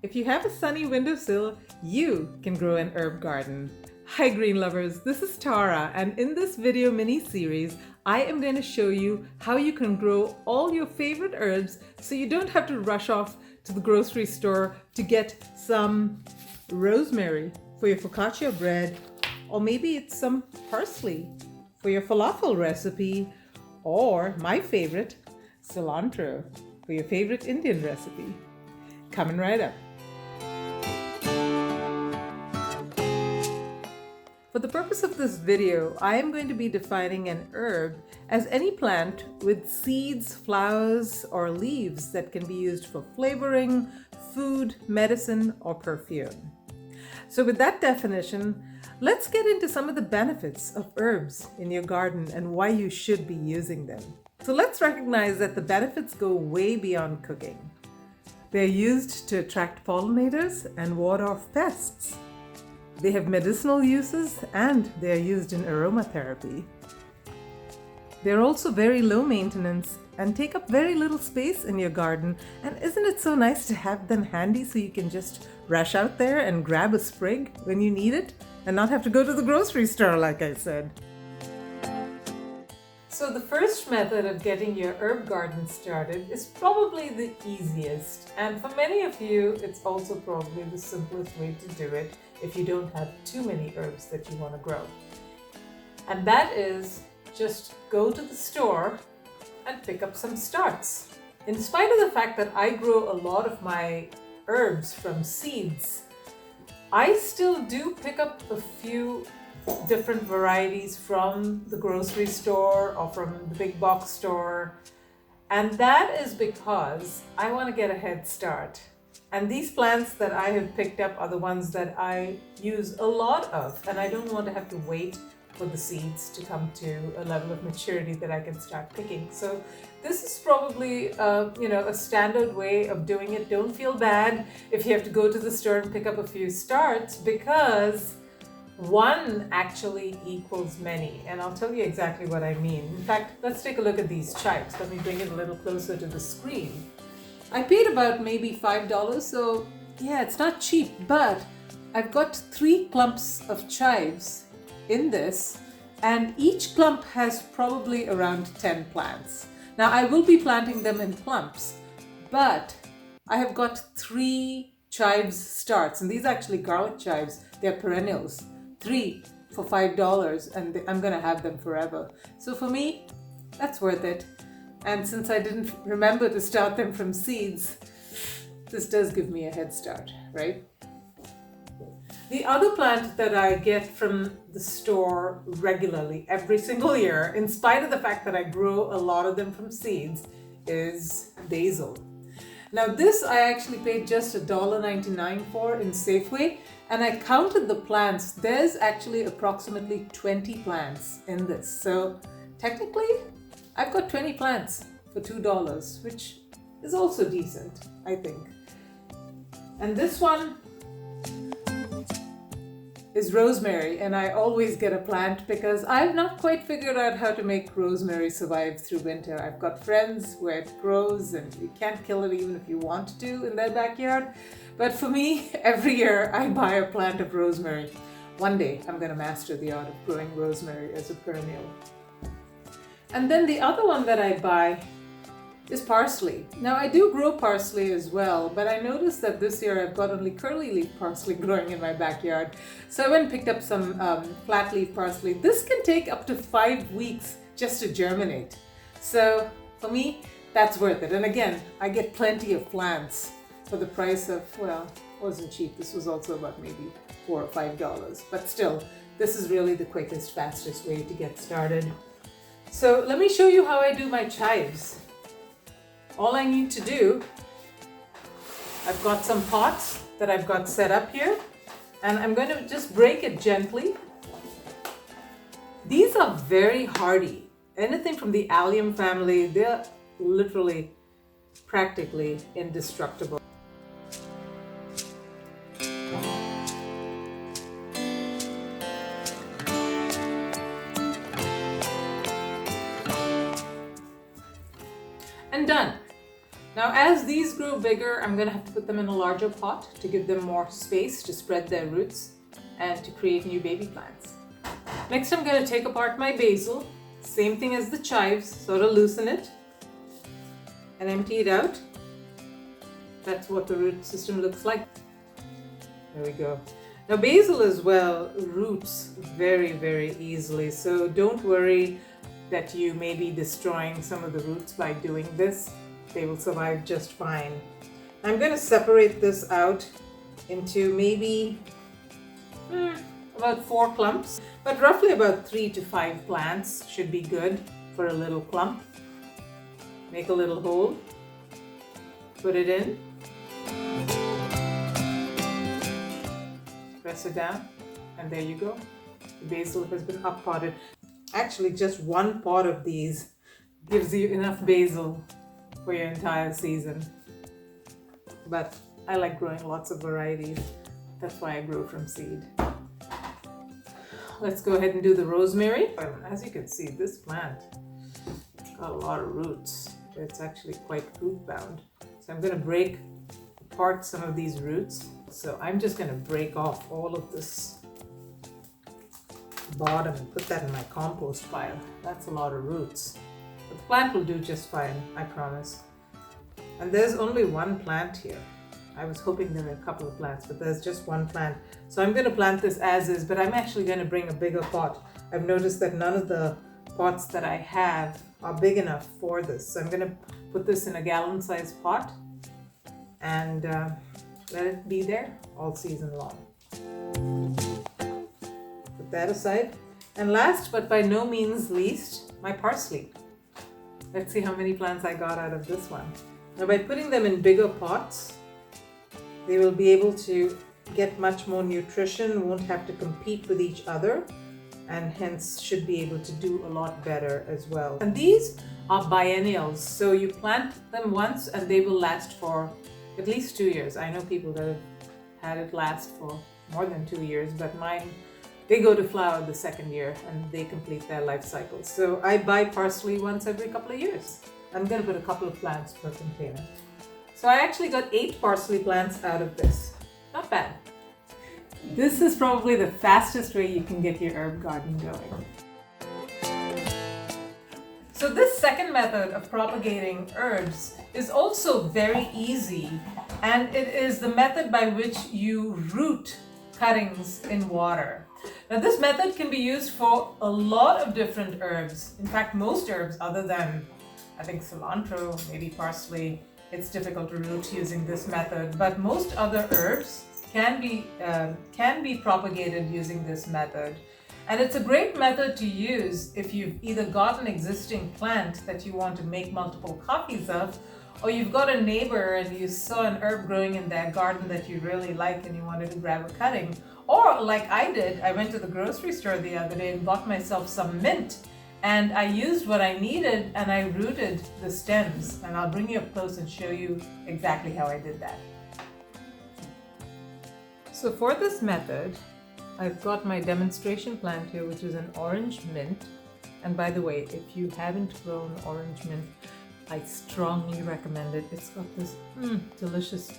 If you have a sunny windowsill, you can grow an herb garden. Hi green lovers, this is Tara, and in this video mini-series, I am going to show you how you can grow all your favorite herbs so you don't have to rush off to the grocery store to get some rosemary for your focaccia bread, or maybe it's some parsley for your falafel recipe, or my favorite, cilantro for your favorite Indian recipe. Coming right up. For the purpose of this video, I am going to be defining an herb as any plant with seeds, flowers, or leaves that can be used for flavoring, food, medicine, or perfume. So with that definition, let's get into some of the benefits of herbs in your garden and why you should be using them. So let's recognize that the benefits go way beyond cooking. They're used to attract pollinators and ward off pests. They have medicinal uses and they are used in aromatherapy. They're also very low maintenance and take up very little space in your garden. And isn't it so nice to have them handy so you can just rush out there and grab a sprig when you need it and not have to go to the grocery store, like I said. So the first method of getting your herb garden started is probably the easiest. And for many of you, it's also probably the simplest way to do it if you don't have too many herbs that you want to grow. And that is just go to the store and pick up some starts. In spite of the fact that I grow a lot of my herbs from seeds, I still do pick up a few different varieties from the grocery store or from the big box store. And that is because I want to get a head start. And these plants that I have picked up are the ones that I use a lot of, and I don't want to have to wait for the seeds to come to a level of maturity that I can start picking. So this is probably a standard way of doing it. Don't feel bad if you have to go to the store and pick up a few starts, because one actually equals many, and I'll tell you exactly what I mean. In fact, let's take a look at these chives. Let me bring it a little closer to the screen. I paid about maybe $5, so yeah, it's not cheap, but I've got 3 clumps of chives in this, and each clump has probably around 10 plants. Now I will be planting them in clumps, but I have got 3 chives starts, and these are actually garlic chives. They're perennials. 3 for $5, and I'm gonna have them forever. So for me, that's worth it. And since I didn't remember to start them from seeds, this does give me a head start, right? The other plant that I get from the store regularly every single year, in spite of the fact that I grow a lot of them from seeds, is basil. Now this I actually paid just $1.99 for in Safeway, and I counted the plants. There's actually approximately 20 plants in this. So technically, I've got 20 plants for $2, which is also decent, I think. And this one is rosemary, and I always get a plant because I've not quite figured out how to make rosemary survive through winter. I've got friends where it grows and you can't kill it even if you want to in their backyard. But for me, every year I buy a plant of rosemary. One day I'm going to master the art of growing rosemary as a perennial. And then the other one that I buy is parsley. Now I do grow parsley as well, but I noticed that this year I've got only curly leaf parsley growing in my backyard. So I went and picked up some flat leaf parsley. This can take up to 5 weeks just to germinate. So for me, that's worth it. And again, I get plenty of plants for the price of, well, it wasn't cheap. This was also about maybe $4 or $5. But still, this is really the quickest, fastest way to get started. So let me show you how I do my chives. All I need to do, I've got some pots that I've got set up here, and I'm going to just break it gently. These are very hardy. Anything from the allium family, they're literally practically indestructible. And done. Now, as these grow bigger, I'm going to have to put them in a larger pot to give them more space to spread their roots and to create new baby plants. Next, I'm going to take apart my basil. Same thing as the chives, sort of loosen it and empty it out. That's what the root system looks like. There we go. Now basil as well roots very, very easily, so don't worry that you may be destroying some of the roots by doing this. They will survive just fine. I'm going to separate this out into maybe about 4 clumps, but roughly about 3 to 5 plants should be good for a little clump. Make a little hole, put it in, press it down, and there you go. The basil has been up-potted. Actually, just 1 pot of these gives you enough basil for your entire season. But I like growing lots of varieties. That's why I grow from seed. Let's go ahead and do the rosemary. As you can see, this plant got a lot of roots. It's actually quite root bound. So I'm going to break apart some of these roots. So I'm just going to break off all of this bottom and put that in my compost pile. That's a lot of roots. But the plant will do just fine, I promise. And there's only 1 plant here. I was hoping there were a couple of plants, but there's just 1 plant. So I'm going to plant this as is, but I'm actually going to bring a bigger pot. I've noticed that none of the pots that I have are big enough for this. So I'm going to put this in a gallon-sized pot and let it be there all season long. Put that aside. And last but by no means least, my parsley. Let's see how many plants I got out of this one. Now by putting them in bigger pots, they will be able to get much more nutrition, won't have to compete with each other, and hence should be able to do a lot better as well. And these are biennials, so you plant them once and they will last for at least 2 years. I know people that have had it last for more than 2 years, but mine, they go to flower the 2nd year and they complete their life cycle. So I buy parsley once every couple of years. I'm going to put a couple of plants per container. So I actually got 8 parsley plants out of this. Not bad. This is probably the fastest way you can get your herb garden going. So this second method of propagating herbs is also very easy, and it is the method by which you root cuttings in water. Now this method can be used for a lot of different herbs. In fact, most herbs other than, I think, cilantro, maybe parsley, it's difficult to root using this method, but most other herbs can be propagated using this method. And it's a great method to use if you've either got an existing plant that you want to make multiple copies of, or you've got a neighbor and you saw an herb growing in their garden that you really like and you wanted to grab a cutting. Or like I did, I went to the grocery store the other day and bought myself some mint, and I used what I needed and I rooted the stems, and I'll bring you up close and show you exactly how I did that. So for this method, I've got my demonstration plant here, which is an orange mint. And by the way, if you haven't grown orange mint, I strongly recommend it. It's got this delicious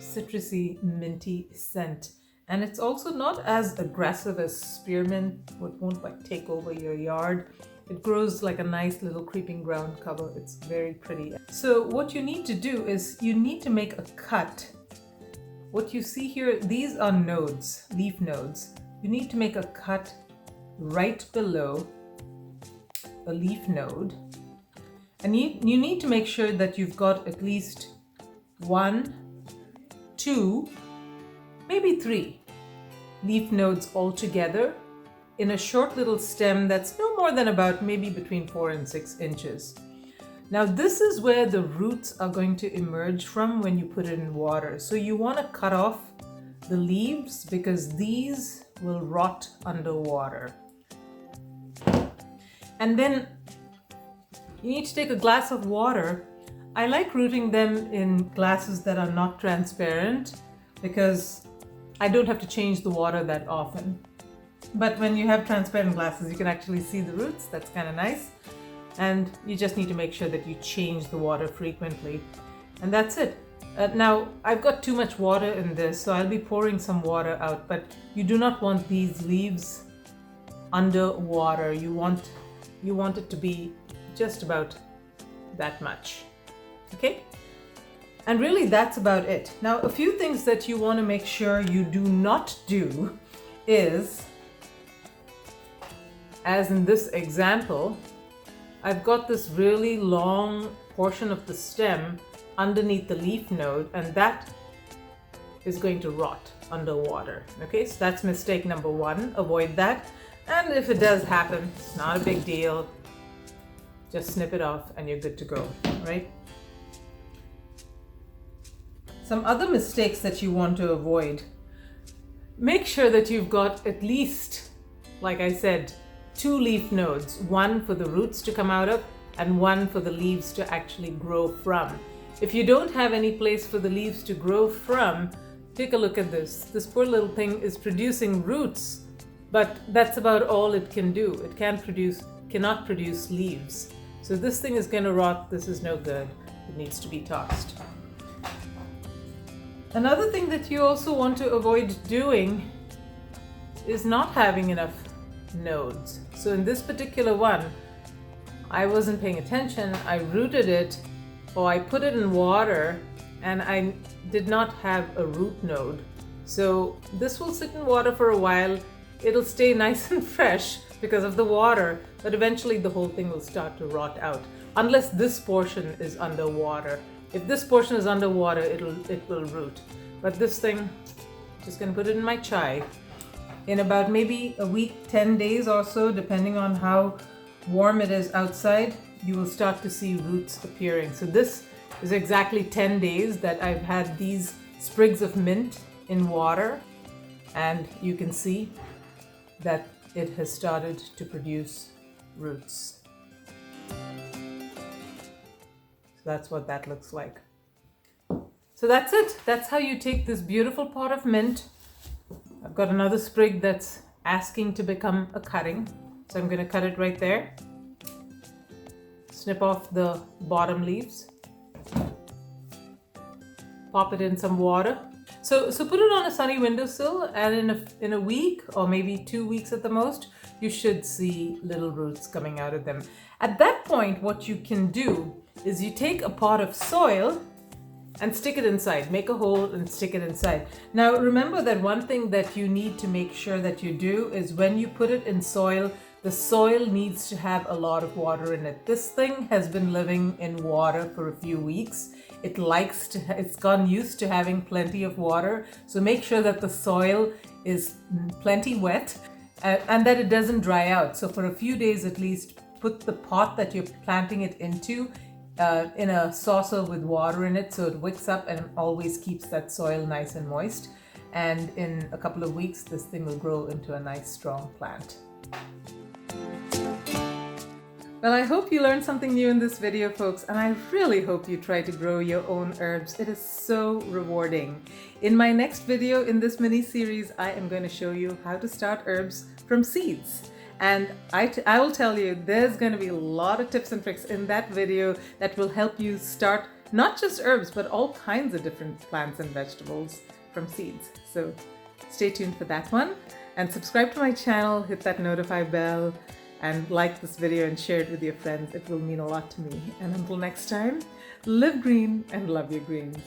citrusy minty scent. And it's also not as aggressive as spearmint. It won't like take over your yard. It grows like a nice little creeping ground cover. It's very pretty. So what you need to do is you need to make a cut. What you see here, these are nodes, leaf nodes. You need to make a cut right below a leaf node. And you need to make sure that you've got at least 1, 2, maybe 3 leaf nodes all together in a short little stem that's no more than about maybe between 4 and 6 inches. Now this is where the roots are going to emerge from when you put it in water. So you want to cut off the leaves because these will rot underwater. And then you need to take a glass of water. I like rooting them in glasses that are not transparent because I don't have to change the water that often. But when you have transparent glasses, you can actually see the roots. That's kind of nice. And you just need to make sure that you change the water frequently. And that's it. Now I've got too much water in this, so I'll be pouring some water out, but you do not want these leaves under water. You want it to be just about that much. Okay? And really that's about it. Now a few things that you want to make sure you do not do is, as in this example, I've got this really long portion of the stem underneath the leaf node, and that is going to rot underwater. Okay, so that's mistake number one. Avoid that. And if it does happen, it's not a big deal. Just snip it off and you're good to go, right? Some other mistakes that you want to avoid. Make sure that you've got at least, like I said, 2 leaf nodes, one for the roots to come out of and one for the leaves to actually grow from. If you don't have any place for the leaves to grow from, take a look at this. This poor little thing is producing roots, but that's about all it can do. It cannot produce leaves. So this thing is going to rot. This is no good. It needs to be tossed. Another thing that you also want to avoid doing is not having enough nodes. So in this particular one, I wasn't paying attention. I rooted it, or I put it in water, and I did not have a root node. So this will sit in water for a while. It'll stay nice and fresh because of the water, but eventually the whole thing will start to rot out, unless this portion is underwater. If this portion is underwater, it will root. But this thing, just gonna put it in my chai. In about maybe a week, 10 days or so, depending on how warm it is outside, you will start to see roots appearing. So this is exactly 10 days that I've had these sprigs of mint in water, and you can see that it has started to produce roots. So that's what that looks like. So that's it. That's how you take this beautiful pot of mint. I've got another sprig that's asking to become a cutting. So I'm going to cut it right there. Snip off the bottom leaves. Pop it in some water. So put it on a sunny windowsill, and in a week or maybe 2 weeks at the most, you should see little roots coming out of them. At that point, what you can do is you take a pot of soil and stick it inside. Make a hole and stick it inside. Now remember that one thing that you need to make sure that you do is when you put it in soil, the soil needs to have a lot of water in it. This thing has been living in water for a few weeks. It's gotten used to having plenty of water. So make sure that the soil is plenty wet and that it doesn't dry out. So for a few days at least, put the pot that you're planting it into in a saucer with water in it so it wicks up and always keeps that soil nice and moist. And in a couple of weeks, this thing will grow into a nice strong plant. Well, I hope you learned something new in this video, folks, and I really hope you try to grow your own herbs. It is so rewarding. In my next video in this mini-series, I am going to show you how to start herbs from seeds. And I will tell you, there's going to be a lot of tips and tricks in that video that will help you start not just herbs, but all kinds of different plants and vegetables from seeds. So stay tuned for that one, and subscribe to my channel, hit that notify bell, and like this video and share it with your friends. It will mean a lot to me. And until next time, live green and love your greens.